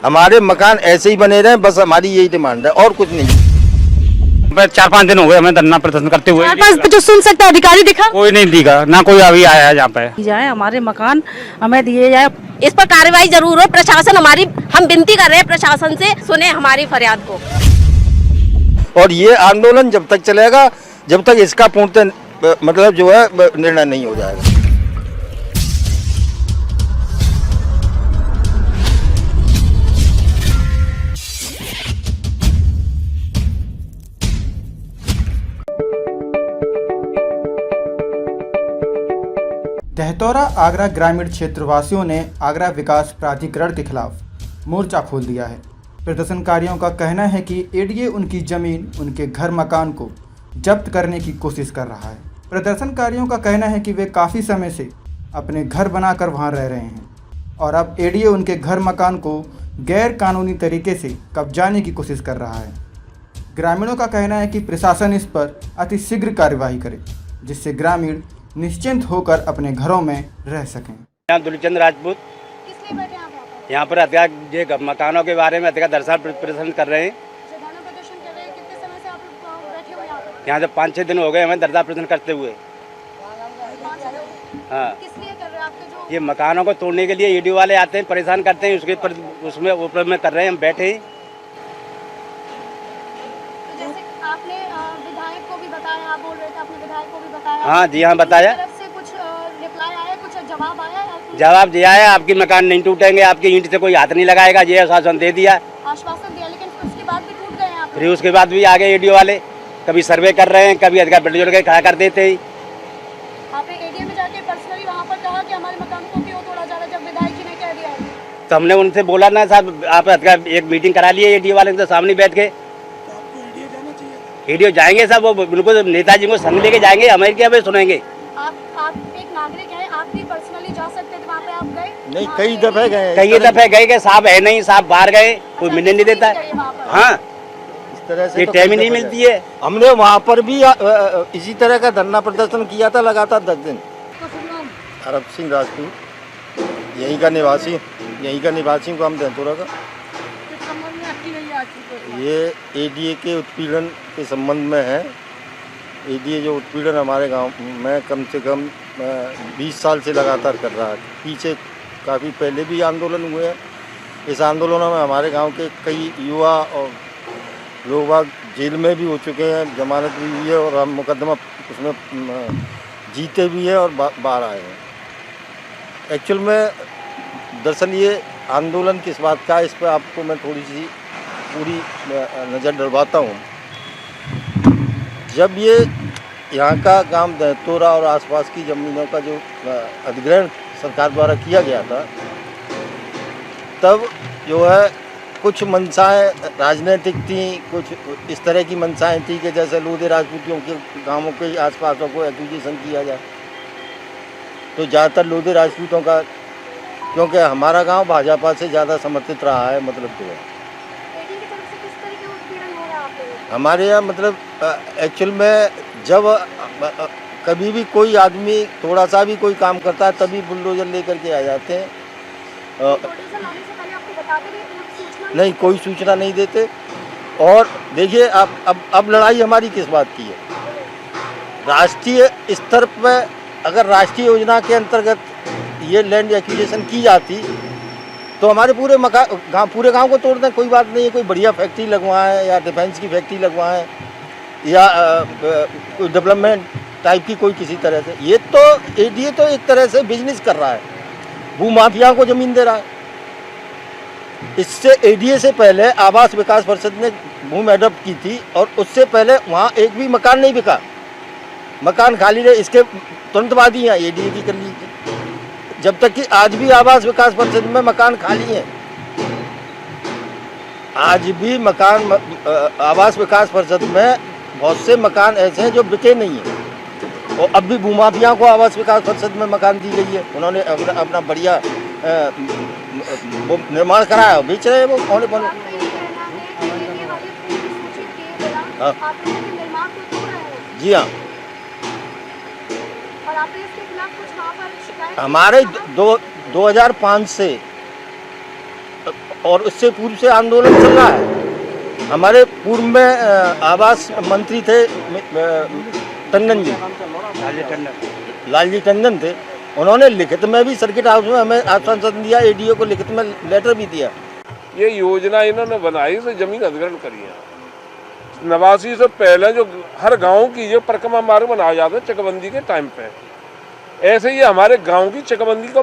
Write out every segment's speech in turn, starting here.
हमारे मकान ऐसे ही बने रहे, बस हमारी यही डिमांड है और कुछ नहीं। 4-5 दिन हो गए हमें धरना प्रदर्शन करते हुए। 4-5 जो सुन सकता अधिकारी दिखा कोई नहीं दिखा, ना कोई अभी आया है यहाँ पे। जाए हमारे मकान हमें दिए जाए, इस पर कार्रवाई जरूर हो। प्रशासन हमारी, हम विनती कर रहे हैं प्रशासन से, सुने हमारी फरियाद को। और ये आंदोलन जब तक चलेगा, जब तक इसका पूर्णतः मतलब जो है निर्णय नहीं हो जाएगा। दहतौरा आगरा ग्रामीण क्षेत्रवासियों ने आगरा विकास प्राधिकरण के खिलाफ मोर्चा खोल दिया है। प्रदर्शनकारियों का कहना है कि एडीए उनकी जमीन, उनके घर मकान को जब्त करने की कोशिश कर रहा है। प्रदर्शनकारियों का कहना है कि वे काफ़ी समय से अपने घर बनाकर वहां रह रहे हैं और अब एडीए उनके घर मकान को गैर कानूनी तरीके से कब्जाने की कोशिश कर रहा है। ग्रामीणों का कहना है कि प्रशासन इस पर अतिशीघ्र कार्यवाही करे, जिससे ग्रामीण निश्चिंत होकर अपने घरों में रह सकें। दुलचंद राजपूत यहाँ पर ये मकानों के बारे में दरअसल प्रदर्शन कर रहे हैं। यहाँ से 5-6 दिन हो गए हमें धरना प्रदर्शन करते हुए। हाँ, ये मकानों को तोड़ने के लिए ईडीओ वाले आते हैं, परेशान करते हैं, उसके पर उसमें ऊपर में कर रहे हैं, हम बैठे हैं। आपने विधायक को भी बताया, आप बोल रहे थे आपने विधायक को भी बताया। हाँ जी, हाँ बताया। तरफ से कुछ रिप्लाई आया, कुछ जवाब आया? जवाब दिया है, आपके मकान नहीं टूटेंगे, आपकी ईंट से कोई हाथ नहीं लगाएगा, ये आश्वासन दे दिया। आश्वासन दिया, लेकिन उसके बाद भी टूट गए हैं। फिर उसके बाद भी आ गए ईडीओ वाले, कभी सर्वे कर रहे हैं, कभी अधिकार बिल्डर के खड़ा कर देते हैं। आपने एडीए में जाके पर्सनली वहाँ पर कहा कि हमारे मकान को क्यों तोड़ा जा रहा है, जब विधायक जी ने कह दिया है? तो हमने उनसे बोला ना साहब, आप एक मीटिंग करा लिए ईडीओ वाले के सामने बैठ के। ईडीओ जाएंगे साहब, वो बिल्कुल नेताजी को संग लेके जाएंगे, हमारे क्या सुनेंगे। आप एक नागरिक हैं, आप भी पर्सनली जा सकते थे वहाँ पे, आप गए नहीं, कई दफे गए साहब है नहीं, साहब बाहर गए, कोई मिलने नहीं देता है। हाँ, इस तरह से ये टाइम ही नहीं मिलती है। हमने वहाँ पर भी इसी तरह का धरना प्रदर्शन किया था लगातार 10 दिन। अरब सिंह राजपूत, यहीं का निवासी को हम दहतौरा का। ये एडीए के उत्पीड़न के संबंध में है। एडीए जो उत्पीड़न हमारे गांव में कम से कम 20 साल से लगातार कर रहा है। पीछे काफ़ी पहले भी आंदोलन हुए हैं। इस आंदोलनों में हमारे गांव के कई युवा और लोग जेल में भी हो चुके हैं, जमानत भी हुई है और हम मुकदमा उसमें जीते भी हैं और बाहर आए हैं। एक्चुअल में दरअसल ये आंदोलन किस बात का है, इस पर आपको मैं थोड़ी सी पूरी नज़र डलवाता हूँ। जब ये यहाँ का गांव दहतौरा और आसपास की ज़मीनों का जो अधिग्रहण सरकार द्वारा किया गया था, तब जो है कुछ मंशाएँ राजनीतिक थी, कुछ इस तरह की मंशाएँ थी कि जैसे लोधे राजपूतियों के गांवों के आसपासों को एक्विजिशन किया जाए। तो ज़्यादातर लोधे राजपूतों का, क्योंकि हमारा गांव भाजपा से ज़्यादा समर्थित रहा है, मतलब जो है हमारे यहाँ मतलब एक्चुअल में जब कभी भी कोई आदमी थोड़ा सा भी कोई काम करता है तभी बुलडोजर लेकर के आ जाते हैं। नहीं, कोई सूचना नहीं देते। और देखिए अब लड़ाई हमारी किस बात की है। राष्ट्रीय स्तर पर अगर राष्ट्रीय योजना के अंतर्गत ये लैंड एक्विजिशन की जाती तो हमारे पूरे पूरे गांव को तोड़ दें, कोई बात नहीं है। कोई बढ़िया फैक्ट्री लगवाएं या डिफेंस की फैक्ट्री लगवाएं या कोई डेवलपमेंट टाइप की कोई किसी तरह से। ये तो एडीए तो एक तरह से बिजनेस कर रहा है, भूमाफिया को ज़मीन दे रहा है। इससे एडीए से पहले आवास विकास परिषद ने भूमि एडॉप्ट की थी और उससे पहले वहाँ एक भी मकान नहीं बिका, मकान खाली रहे। इसके तुरंत बाद ही यहाँ एडीए की कर ली थी, जब तक कि आज भी आवास विकास परिषद में मकान खाली हैं। आज भी मकान आवास विकास परिषद में बहुत से मकान ऐसे हैं जो बिके नहीं हैं और अब भी भूमाफिया को आवास विकास परिषद में मकान दी गई है। उन्होंने अपना बढ़िया वो निर्माण कराया, बेच रहे हैं वो कौन कौन। हाँ जी, हाँ। हमारे 2005 से और उससे पूर्व से आंदोलन चल रहा है। हमारे पूर्व में आवास मंत्री थे टंडन जी, लालजी टंडन थे। उन्होंने लिखित में भी सर्किट हाउस में हमें आश्वासन दिया, एडीओ को लिखित में लेटर भी दिया। ये योजना इन्होंने बनाई से जमीन अधिग्रहण करी है। 89 से पहले जो हर गांव की जो परिक्रमा मार्ग बनाया जाता है चकबंदी के टाइम पे, ऐसे ही हमारे गांव की चकबंदी का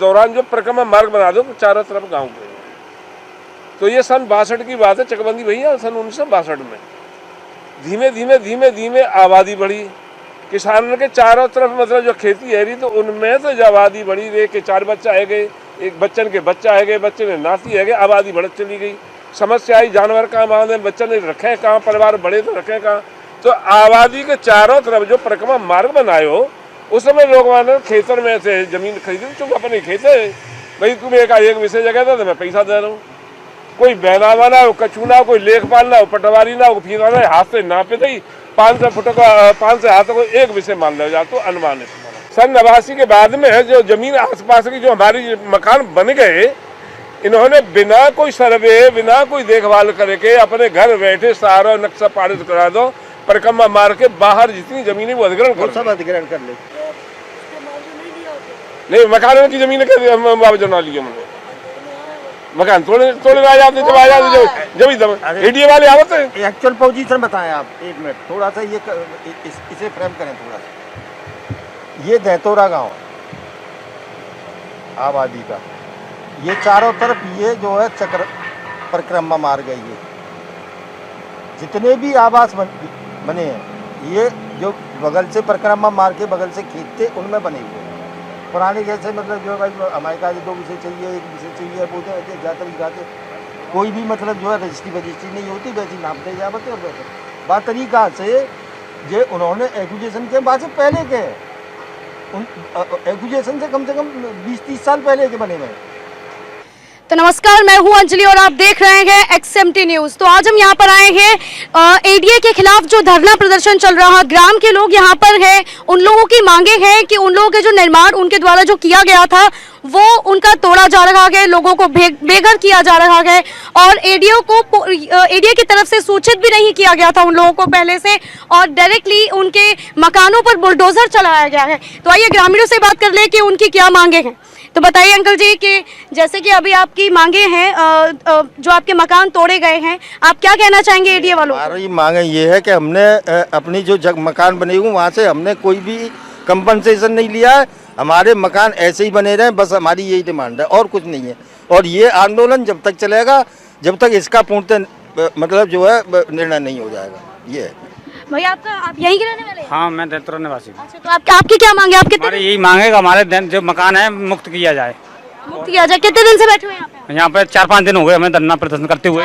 दौरान जो परिक्रमा मार्ग बना दो चारों तरफ गांव के, तो ये सन 62 की बात है। चकबंदी भैया सन 1962 में धीमे धीमे आबादी बढ़ी, किसानों के चारों तरफ मतलब जो खेती है रही, तो उनमें से जो आबादी बढ़ी रे के 4 बच्चा है गए, एक बच्चन के बच्चा है गए, बच्चे में नाती है गए, आबादी बढ़त चली गई। समस्या आई जानवर कहाँ बांधे, बच्चे ने रखे कहाँ, परिवार बड़े तो रखे कहाँ। तो आबादी के चारों तरफ जो परिक्रमा मार्ग बनाए हो, उस समय लोग माने खेतर में से जमीन खरीदी, चुप अपने खेते भाई तुम एक विषय जगह था तो मैं पैसा दे रहा हूँ। कोई बहना वाला हो, कछू ना हो, कोई लेखपाल ना हो, पटवारी ना हो, फीना ना, हाथ से नापे थे 500 फुट का 500 हाथों को एक विषय मान लिया जाए तो अनुमानित। सन 89 के बाद में जो जमीन आसपास की जो हमारी मकान बन गए, इन्होंने बिना कोई सर्वे, बिना कोई देखभाल करके अपने घर बैठे सारा नक्शा पारित करा दो, परिक्रमा मार के बाहर जितनी जमीनें वो अधिग्रहण कर, सब अधिग्रहण कर ले। नहीं, मकान की जमीन के मुआवजा ना लिया हमने, मकान थोड़े आ जाते जब एडीए वाले आवत है। एक्चुअल पोजीशन बताएं आप, 1 मिनट थोड़ा सा ये इसे फ्रेम करें थोड़ा सा। ये दहतौरा गांव आबादी का, ये चारों तरफ ये जो है चक्र परिक्रमा मार्ग है, ये जितने भी आवास बने हैं, ये जो बगल से परिक्रमा मार्ग के बगल से खेत थे उनमें बने हुए हैं। पुराने जैसे मतलब जो भाई हमारे पास 2 विषय चाहिए, 1 विषय चाहिए, बोलते हैं जाते भी जाते, कोई भी मतलब जो है रजिस्ट्री नहीं होती, वैसी नापते जाते। और वैसे बात तरीका से ये उन्होंने एक्विजिशन के बाद से पहले के, उन एक्विजिशन से कम 20-30 साल पहले के बने हुए। तो नमस्कार, मैं हूं अंजलि और आप देख रहे हैं XMT न्यूज। तो आज हम यहां पर आए हैं एडीए के खिलाफ जो धरना प्रदर्शन चल रहा है। ग्राम के लोग यहां पर हैं, उन लोगों की मांगे हैं कि उन लोगों के जो निर्माण उनके द्वारा जो किया गया था वो उनका तोड़ा जा रहा है, लोगों को बेघर किया जा रहा है और एडीए की तरफ से सूचित भी नहीं किया गया था उन लोगों को पहले से, और डायरेक्टली उनके मकानों पर बुलडोजर चलाया गया है। तो आइए ग्रामीणों से बात कर ले कि उनकी क्या मांगे हैं। तो बताइए अंकल जी कि जैसे कि अभी आपकी मांगे हैं, जो आपके मकान तोड़े गए हैं, आप क्या कहना चाहेंगे एडीए वालों को? हमारी मांगे ये है कि हमने अपनी जो मकान बने हुए वहाँ से हमने कोई भी कंपनसेशन नहीं लिया है, हमारे मकान ऐसे ही बने रहे, बस हमारी यही डिमांड है और कुछ नहीं है। और ये आंदोलन जब तक चलेगा, जब तक इसका पूर्णतः मतलब जो है निर्णय नहीं हो जाएगा। ये है भैया, आप यहीं के रहने वाले हैं? हाँ, मैं दहतौरा निवासी। अच्छा, तो आपकी क्या मांगे? आप कितने यही मांगेगा हमारे जो मकान है मुक्त किया जाए। मुक्त किया जाए? कितने दिन से बैठे हुए हैं यहाँ पे 4-5 दिन हो गए हमें धरना प्रदर्शन करते हुए।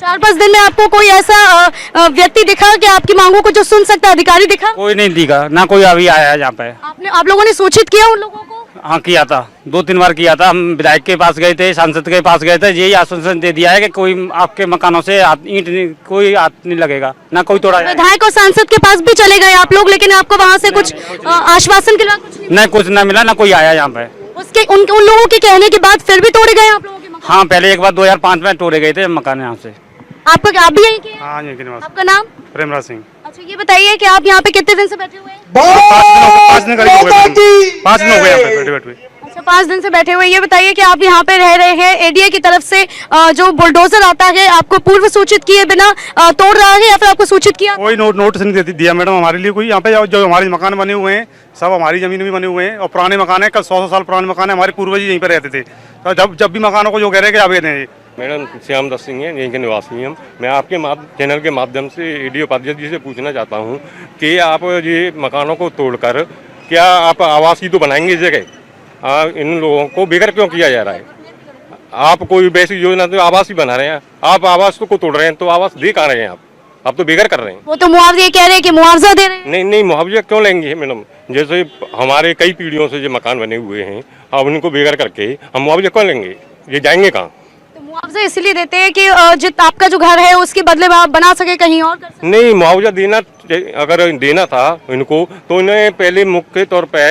4-5 दिन में आपको कोई ऐसा व्यक्ति दिखा कि आपकी मांगों को जो सुन सकता है, अधिकारी दिखा? कोई नहीं दिखा, ना कोई अभी आया है यहाँ पे। आप लोगों ने सूचित किया उन लोगों को? हाँ, किया था, 2-3 बार किया था। हम विधायक के पास गए थे, सांसद के पास गए थे, यही आश्वासन दे दिया है कि कोई आपके मकानों से ईंट कोई हाथ नहीं लगेगा, ना कोई तोड़ा जाएगा। विधायक और सांसद के पास भी चले गए आप लोग, लेकिन आपको वहाँ से कुछ आश्वासन के कुछ नहीं, कुछ ना मिला, ना कोई आया यहाँ पे। उसके उन लोगों के कहने के बाद फिर भी तोड़े गए आप लोगों के मकान? हाँ, पहले एक बार 2005 में तोड़े गए थे मकान यहाँ से। आपका आप भी यहीं के हैं? हाँ, यहीं के निवासी। आपका नाम? प्रेमराज सिंह। अच्छा, ये बताइए कि आप यहाँ पे कितने दिन से बैठे हुए हैं? 5 दिन करीब हो गए, 5 दिन हो गए यहाँ पे बैठे। अच्छा, 5 दिन से बैठे हुए। ये बताइए कि आप यहाँ पे रह रहे हैं, एडीए की तरफ से जो बुलडोजर आता है आपको पूर्व सूचित किए बिना तोड़ रहा है या फिर आपको सूचित किया? कोई नोटिस नहीं दिया मैडम हमारे लिए कोई। यहाँ पे जो हमारे मकान बने हुए हैं सब हमारी जमीन में बने हुए हैं और पुराने मकान है, कल 100 साल पुराने मकान है, हमारे पूर्वज यहीं पे रहते थे। तो जब भी मकानों को जो कह रहे हैं कि आवेदन है। मैडम श्याम दत्त सिंह है, यहीं के निवासी हम। मैं आपके चैनल के माध्यम से एडीओ उपाध्यक्ष जी से पूछना चाहता हूँ कि आप ये मकानों को तोड़कर क्या आप आवास ही तो बनाएंगे इस जगह, इन लोगों को बेघर क्यों किया जा रहा है? आप कोई वैसी योजना तो आवास ही बना रहे हैं, आप आवास को तोड़ रहे हैं, तो आवास दे कहाँ रहे हैं आप तो बेघर कर रहे हैं। वो तो मुआवजे कह रहे हैं कि मुआवजा दे रहे हैं। नहीं, मुआवजा क्यों लेंगे मैडम? जैसे हमारे कई पीढ़ियों से जो मकान बने हुए हैं, अब उनको बेघर करके हम मुआवजा क्यों लेंगे? ये जाएंगे कहाँ? मुआवजा इसलिए देते हैं कि आपका जो घर है उसके बदले में आप बना सके कहीं और कर सके। नहीं, मुआवजा देना अगर देना था इनको तो इन्हें पहले मुख्य तौर पे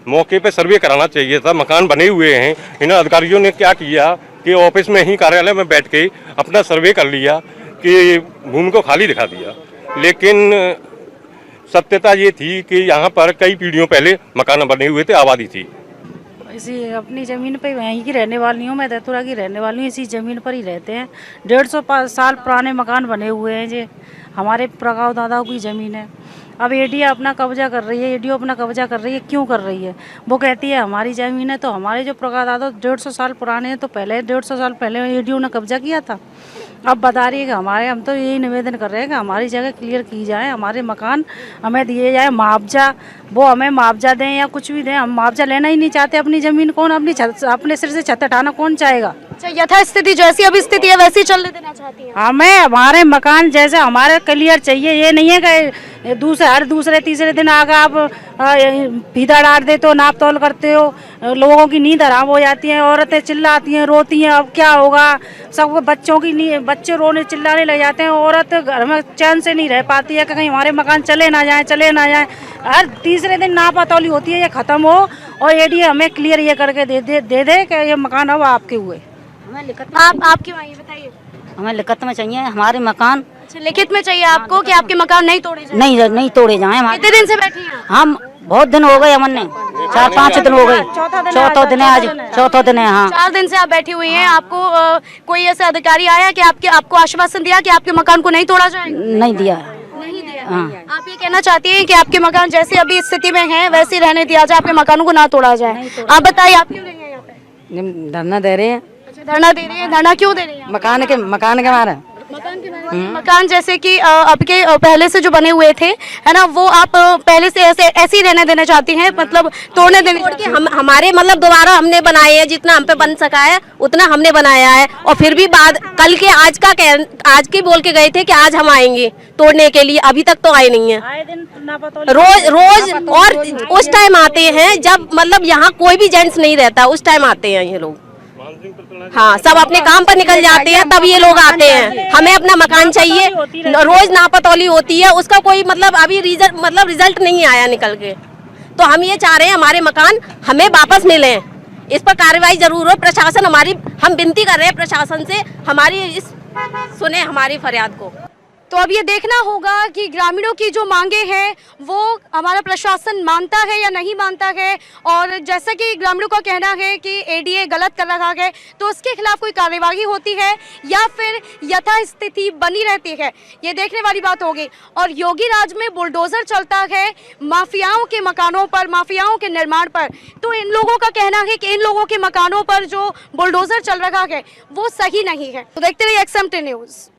मौके पे सर्वे कराना चाहिए था। मकान बने हुए हैं, इन अधिकारियों ने क्या किया कि ऑफिस में ही कार्यालय में बैठ के अपना सर्वे कर लिया कि भूमि को खाली दिखा दिया, लेकिन सत्यता ये थी कि यहाँ पर कई पीढ़ियों पहले मकान बने हुए थे, आबादी थी। इसी अपनी ज़मीन पे वहीं की रहने वाली हूँ, मैं दहतुरा की रहने वाली हूँ। इसी ज़मीन पर ही रहते हैं। 150 साल पुराने मकान बने हुए हैं। ये हमारे प्रगाव दादाओं की ज़मीन है। अब एडीए अपना कब्जा कर रही है, एडीओ अपना कब्जा कर रही है। क्यों कर रही है? वो कहती है हमारी ज़मीन है, तो हमारे जो प्रगाव दादा 150 साल पुराने हैं, तो पहले 150 साल पहले एडीओ ने कब्जा किया था। अब बता रही है कि हम तो यही निवेदन कर रहे हैं कि हमारी जगह क्लियर की जाए, हमारे मकान हमें दिए जाए, मुआवजा, वो हमें मुआवजा दें या कुछ भी दें। हम मुआवजा लेना ही नहीं चाहते। अपनी ज़मीन कौन अपने सिर से छत हटाना कौन चाहेगा? अच्छा, यथास्थिति जैसी अभी स्थिति है वैसी चलने देना चाहती हैं? हमें हमारे मकान जैसे हमारे क्लियर चाहिए। ये नहीं है कि हर दूसरे तीसरे दिन आगे आप फीता डाल देते हो, नाप तोल करते हो, लोगों की नींद हराम हो जाती है, औरतें चिल्लाती हैं, रोती हैं। अब क्या होगा? सब बच्चों की बच्चे रोने चिल्लाने लग जाते हैं। औरत घर में चैन से नहीं रह पाती है कि कहीं हमारे मकान चले ना जाए। हर तीसरे दिन नापतौली होती है, ये ख़त्म हो और एडीए हमें क्लियर ये करके दे दे कि ये मकान अब आपके हुए। आप क्यों आई बताइए? हमें लिखित में चाहिए हमारे मकान। अच्छा, लिखित में चाहिए आपको कि आपके मकान नहीं तोड़े जाए? नहीं तोड़े जाए। कितने दिन से बैठी हैं? हम बहुत दिन हो गए, हमने 4-5 दिन हो गए। चौथा दिन है आज, चौथा दिन है। हाँ, 4 दिन से आप बैठी हुई हैं। आपको कोई ऐसा अधिकारी आया कि आपको आश्वासन दिया कि आपके मकान को नहीं तोड़ा जाएगा? नहीं दिया। नहीं दिया। आप ये कहना चाहती हैं कि आपके मकान जैसे अभी स्थिति में हैं वैसे रहने दिया जाए, आपके मकानों को ना तोड़ा जाए? आप बताइए, आप क्यों नहीं हैं यहाँ पे? धरना दे रहे हैं। अच्छा, धरना दे रही है। धरना क्यों दे रही है? मकान के मारे। मकान जैसे कि आपके पहले से जो बने हुए थे, है ना, वो आप पहले से ऐसे ही रहने देना चाहती हैं, मतलब तोड़ने देने? हमारे मतलब दोबारा हमने बनाए हैं, जितना हम पे बन सका है उतना हमने बनाया है। और फिर भी बाद कल के आज के बोल के गए थे कि आज हम आएंगे तोड़ने के लिए, अभी तक तो आए नहीं है। रोज और उस टाइम आते हैं जब मतलब यहाँ कोई भी जेंट्स नहीं रहता, उस टाइम आते हैं ये लोग। हाँ, सब अपने काम पर निकल जाते हैं, तब ये लोग आते हैं। हमें अपना मकान चाहिए। रोज नापतौली होती है, उसका कोई मतलब अभी रिजल्ट नहीं आया निकल के। तो हम ये चाह रहे हैं हमारे मकान हमें वापस मिले, इस पर कार्रवाई जरूर हो। प्रशासन हम विनती कर रहे हैं प्रशासन से, सुने हमारी फरियाद को। तो अब ये देखना होगा कि ग्रामीणों की जो मांगे हैं वो हमारा प्रशासन मानता है या नहीं मानता है। और जैसा कि ग्रामीणों का कहना है कि एडीए गलत कर रहा है, तो उसके खिलाफ कोई कार्यवाही होती है या फिर यथास्थिति बनी रहती है, ये देखने वाली बात होगी। और योगी राज में बुलडोजर चलता है माफियाओं के मकानों पर, माफियाओं के निर्माण पर। तो इन लोगों का कहना है कि इन लोगों के मकानों पर जो बुलडोजर चल रहा है वो सही नहीं है। तो देखते रहिए XMT न्यूज़।